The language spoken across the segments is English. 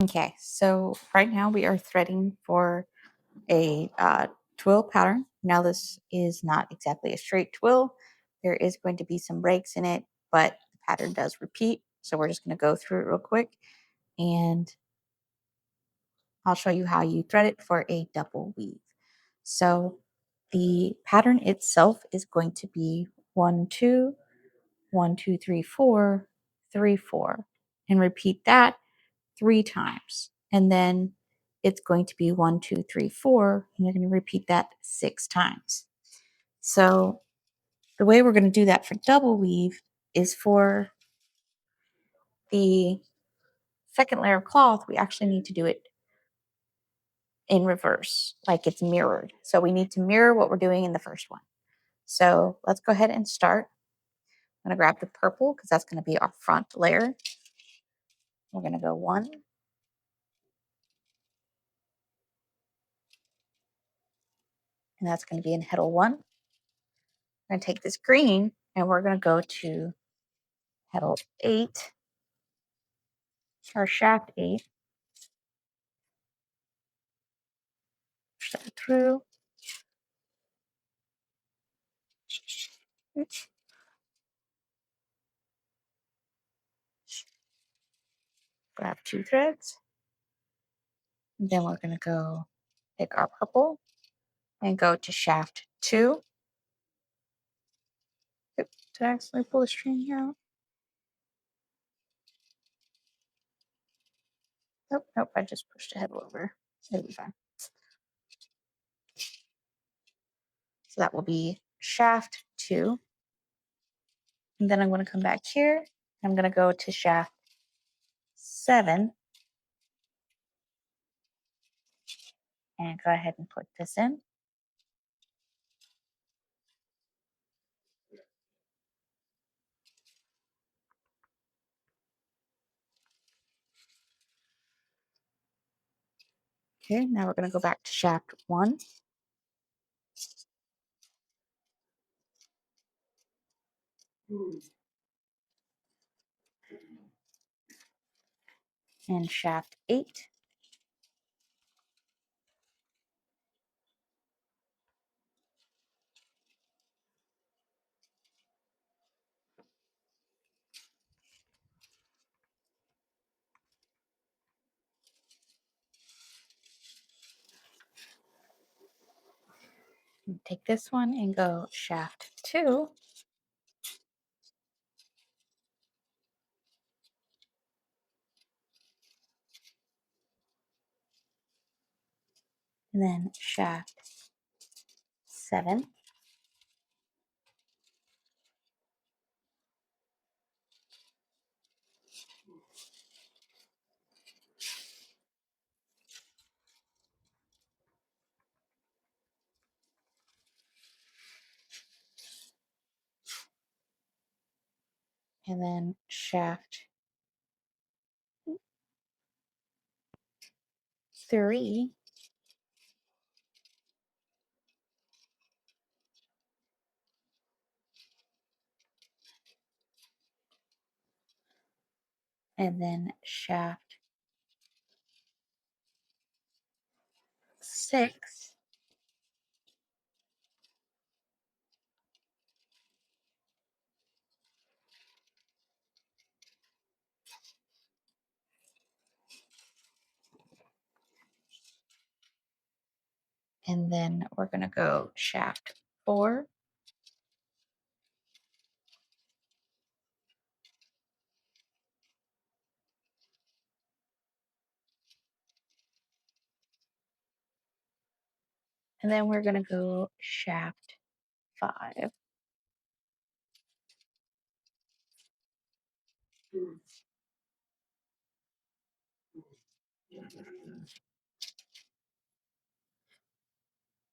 Okay, so right now we are threading for a twill pattern. Now this is not exactly a straight twill. There is going to be some breaks in it, but the pattern does repeat. So we're just going to go through it real quick and I'll show you how you thread it for a double weave. So the pattern itself is going to be 1, 2, 1, 2, 3, 4, 3, 4, and repeat that 3 times. And then it's going to be 1, 2, 3, 4, and you're going to repeat that 6 times. So the way we're going to do that for double weave is for the second layer of cloth, we actually need to do it in reverse, like it's mirrored. So we need to mirror what we're doing in the first one. So let's go ahead and start. I'm going to grab the purple because that's going to be our front layer. We're going to go 1, and that's going to be in heddle 1. We're going to take this green and we're going to go to heddle 8, or shaft 8. Push that through. Oops. Grab 2 threads. And then we're going to go take our purple and go to shaft 2. Oops, did I accidentally pull the string here out? Nope, nope, I just pushed a heddle over. It'll be fine. So that will be shaft 2. And then I'm going to come back here. I'm going to go to shaft 7 and go ahead and put this in. Okay, now we're going to go back to shaft 1. And shaft 8. And take this one and go shaft 2. And then shaft 7. And then shaft 3. And then shaft 6. And then we're going to go shaft 4. And then we're going to go shaft 5.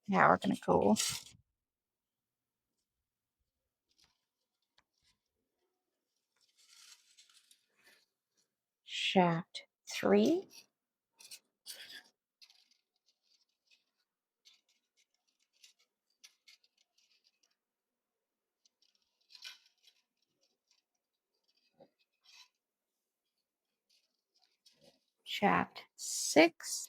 Now we're going to go shaft 3. shaft 6,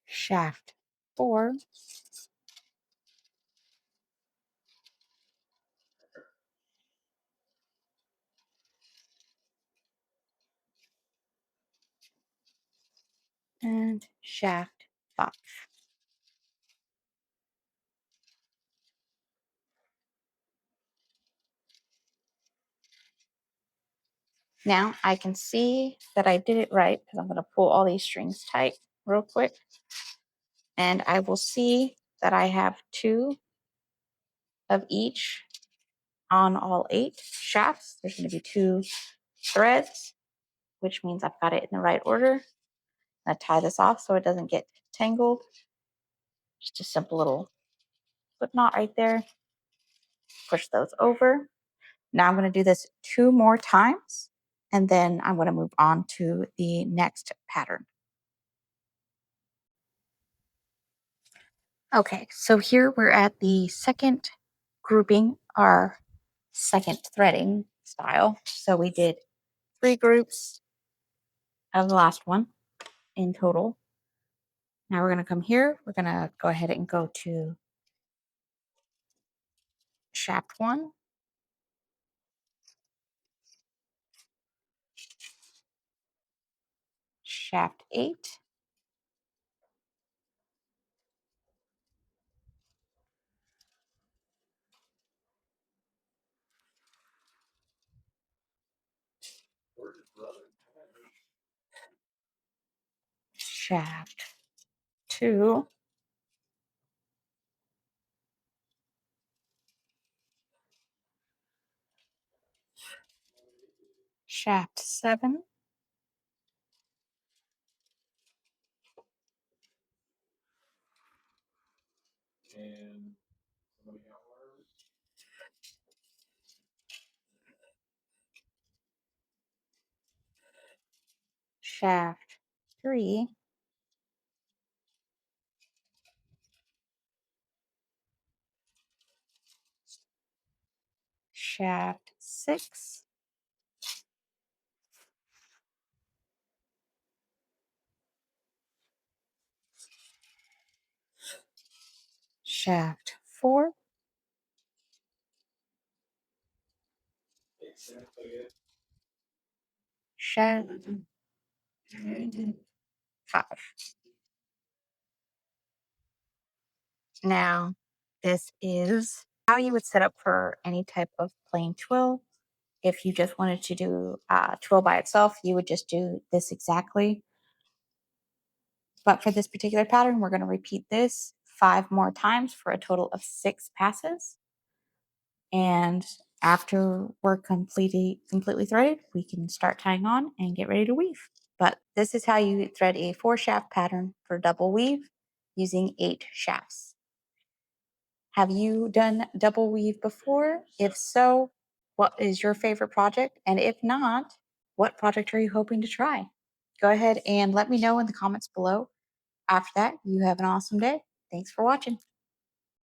shaft 4, and shaft 5. Now I can see that I did it right because I'm going to pull all these strings tight real quick. And I will see that I have 2 of each on all 8 shafts. There's going to be 2 threads, which means I've got it in the right order. I'm going to tie this off so it doesn't get tangled. Just a simple little slip knot right there. Push those over. Now I'm going to do this 2 more times, and then I'm going to move on to the next pattern. Okay, so here we're at the second grouping, our second threading style. So we did 3 groups of the last one in total. Now we're going to come here. We're going to go ahead and go to shaft 1, shaft 8, shaft 2, shaft 7, shaft 3, shaft 6, shaft 4, shaft 5. Now, this is how you would set up for any type of plain twill. If you just wanted to do twill by itself, you would just do this exactly. But for this particular pattern, we're going to repeat this 5 more times for a total of 6 passes. And after we're completely threaded, we can start tying on and get ready to weave. But this is how you thread a 4 shaft pattern for double weave using 8 shafts. Have you done double weave before? If so, what is your favorite project? And if not, what project are you hoping to try? Go ahead and let me know in the comments below. After that, you have an awesome day. Thanks for watching.